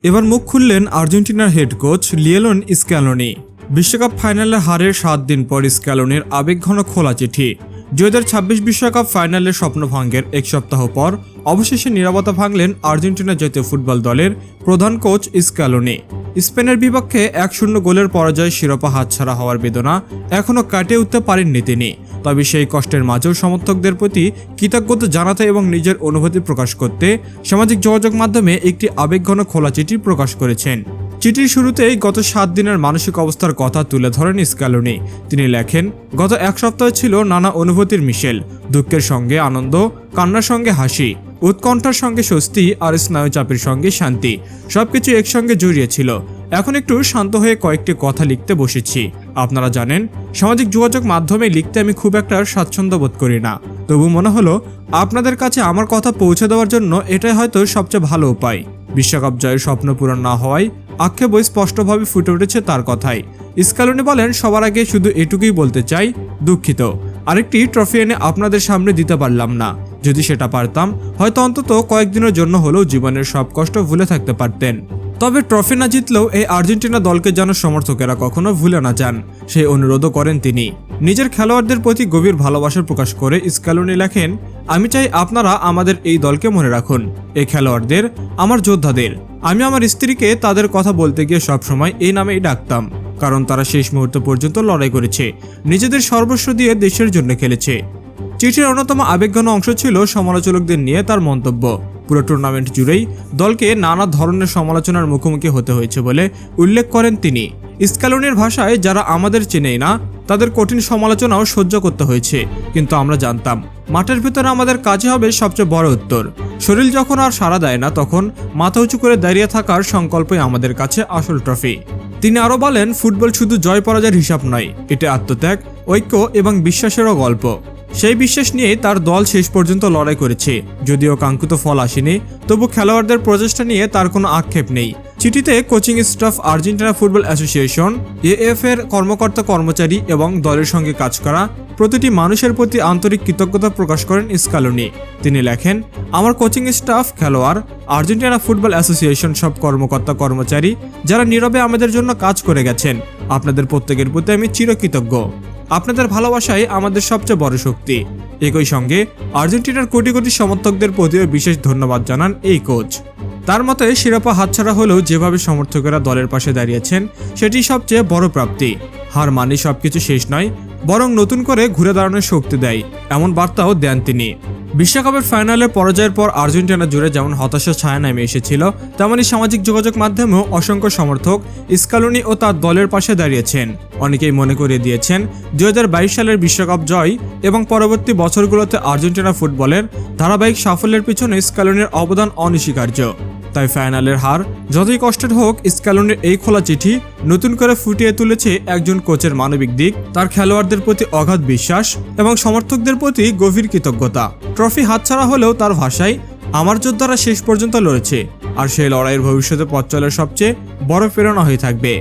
এবার মুখ খুললেন আর্জেন্টিনার হেড কোচ লিওনেল স্ক্যালোনি। বিশ্বকাপ ফাইনালের হারের 7 দিন পর স্ক্যালোনির আবেগঘন খোলা চিঠি। 2026 বিশ্বকাপ ফাইনালের স্বপ্নভঙ্গের এক সপ্তাহ পর অবশেষে নীরবতা ভাঙলেন আর্জেন্টিনা জাতীয় ফুটবল দলের প্রধান কোচ স্ক্যালোনি। স্পেনের বিপক্ষে 1-0 গোলের পরাজয় শিরোপা হাতছাড়া হওয়ার বেদনা এখনও কাটিয়ে উঠতে পারেননি তিনি। তবে সেই কষ্টের মাঝেও সমর্থকদের প্রতি কৃতজ্ঞতা জানাতে এবং নিজের অনুভূতি প্রকাশ করতে সামাজিক যোগাযোগ মাধ্যমে একটি আবেগঘন খোলা চিঠি প্রকাশ করেছেন। চিঠির শুরুতেই গত 7 দিনের মানসিক অবস্থার কথা তুলে ধরেন স্ক্যালোনি। তিনি লেখেন, গত এক সপ্তাহ ছিল নানা অনুভূতির মিশেল, দুঃখের সঙ্গে আনন্দ, কান্নার সঙ্গে হাসি, উৎকণ্ঠার সঙ্গে স্বস্তি আর স্নায়ুচাপের সঙ্গে শান্তি, সবকিছু একসঙ্গে জড়িয়েছিল। এখন একটু শান্ত হয়ে কয়েকটি কথা লিখতে বসেছি। আপনারা জানেন, সামাজিক যোগাযোগ মাধ্যমে লিখতে আমি খুব একটা স্বাচ্ছন্দ্য বোধ করি না, তবু মনে হলো আপনাদের কাছে আমার কথা পৌঁছে দেওয়ার জন্য এটাই হয়তো সবচেয়ে ভালো উপায়। বিশ্বকাপ জয়ের স্বপ্ন পূরণ না হওয়ায় আক্ষেপ স্পষ্টভাবে ফুটে উঠেছে তার কথায়। স্ক্যালোনি বলেন, সবার আগে শুধু এটুকুই বলতে চাই, দুঃখিত, আরেকটি ট্রফি এনে আপনাদের সামনে দিতে পারলাম না। যদি সেটা পারতাম, হয়তো অন্তত কয়েকদিনের জন্য হলেও জীবনের সব কষ্ট ভুলে থাকতে পারতেন। তবে ট্রফি না জিতলেও এই আর্জেন্টিনা দলকে যেন সমর্থকেরা কখনো ভুলে না যান, সেই অনুরোধও করেন তিনি। নিজের খেলোয়াড়দের প্রতি গভীর ভালোবাসা প্রকাশ করে স্ক্যালোনি লেখেন, আমি চাই আপনারা আমাদের এই দলকে মনে রাখুন, এই খেলোয়াড়দের, আমার যোদ্ধাদের। আমি আমার স্ত্রীকে তাদের কথা বলতে গিয়ে সবসময় এই নামেই ডাকতাম, কারণ তারা শেষ মুহূর্ত পর্যন্ত লড়াই করেছে, নিজেদের সর্বস্ব দিয়ে দেশের জন্য খেলেছে। চিঠির অন্যতম আবেগঘন অংশ ছিল সমালোচকদের নিয়ে তার মন্তব্য। পুরো টুর্নামেন্ট জুড়েই দলকে নানা ধরনের সমালোচনার মুখোমুখি হতে হয়েছে বলে উল্লেখ করেন তিনি। স্ক্যালোনির ভাষায়, যারা আমাদের চেনেই না তাদের কঠিন সমালোচনাও সহ্য করতে হয়েছে, কিন্তু আমরা জানতাম মাঠের ভেতরে আমাদের কাজে হবে সবচেয়ে বড় উত্তর। শরীর যখন আর সাড়া দেয় না, তখন মাথা উঁচু করে দাঁড়িয়ে থাকার সংকল্পই আমাদের কাছে আসল ট্রফি। তিনি আরও বলেন, ফুটবল শুধু জয় পরাজয়ের হিসাব নয়, এটা আত্মত্যাগ, ঐক্য এবং বিশ্বাসেরও গল্প। সেই বিশ্বাস নিয়ে তার দল শেষ পর্যন্ত লড়াই করেছে। যদিও কাঙ্ক্ষিত ফল আসেনি, তবু খেলোয়াড়দের প্রচেষ্টা নিয়ে তার কোনো আক্ষেপ নেই। চিঠিতে coaching staff, Argentina football association, AF এর কর্মকর্তা কর্মচারী এবং দলের সঙ্গে কাজ করা প্রতিটি মানুষের প্রতি আন্তরিক কৃতজ্ঞতা প্রকাশ করেন স্ক্যালোনি। তিনি লেখেন, আমার কোচিং স্টাফ, খেলোয়াড়, আর্জেন্টিনা ফুটবল অ্যাসোসিয়েশন সব কর্মকর্তা কর্মচারী যারা নীরবে আমাদের জন্য কাজ করে গেছেন, আপনাদের প্রত্যেকের প্রতি আমি চিরকৃতজ্ঞ। আপনাদের ভালোবাসাই আমাদের সবচেয়ে বড় শক্তি। একই সঙ্গে আর্জেন্টিনার কোটি কোটি সমর্থকদের প্রতিও বিশেষ ধন্যবাদ জানান এই কোচ। তার মতে, শিরোপা হাতছাড়া হলেও যেভাবে সমর্থকেরা দলের পাশে দাঁড়িয়েছেন সেটি সবচেয়ে বড় প্রাপ্তি। হার মানে সবকিছু শেষ নয়, বরং নতুন করে ঘুরে দাঁড়ানোর শক্তি দেয়, এমন বার্তাও দেন তিনি। বিশ্বকাপের ফাইনালের পরাজয়ের পর আর্জেন্টিনা জুড়ে যেমন হতাশার ছায়া নেমে এসেছিল, তেমনি সামাজিক যোগাযোগ মাধ্যমেও অসংখ্য সমর্থক স্ক্যালোনি ও তার দলের পাশে দাঁড়িয়েছেন। অনেকেই মনে করিয়ে দিয়েছেন 2022 সালের বিশ্বকাপ জয় এবং পরবর্তী বছরগুলোতে আর্জেন্টিনা ফুটবলের ধারাবাহিক সাফল্যের পিছনে স্ক্যালোনির অবদান অনস্বীকার্য। তাই ফাইনালের হার যতই কষ্টের হোক, স্ক্যালোনির এই খোলা চিঠি নতুন করে ফুটিয়ে তুলেছে একজন কোচের মানবিক দিক, তার খেলোয়াড়দের প্রতি অগাধ বিশ্বাস এবং সমর্থকদের প্রতি গভীর কৃতজ্ঞতা। ট্রফি হাতছাড়া হলেও তার ভাষায়, আমার যোদ্ধারা শেষ পর্যন্ত লড়েছে, আর সেই লড়াইয়ের ভবিষ্যতে পথ চলার সবচেয়ে বড় প্রেরণা হয়ে থাকবে।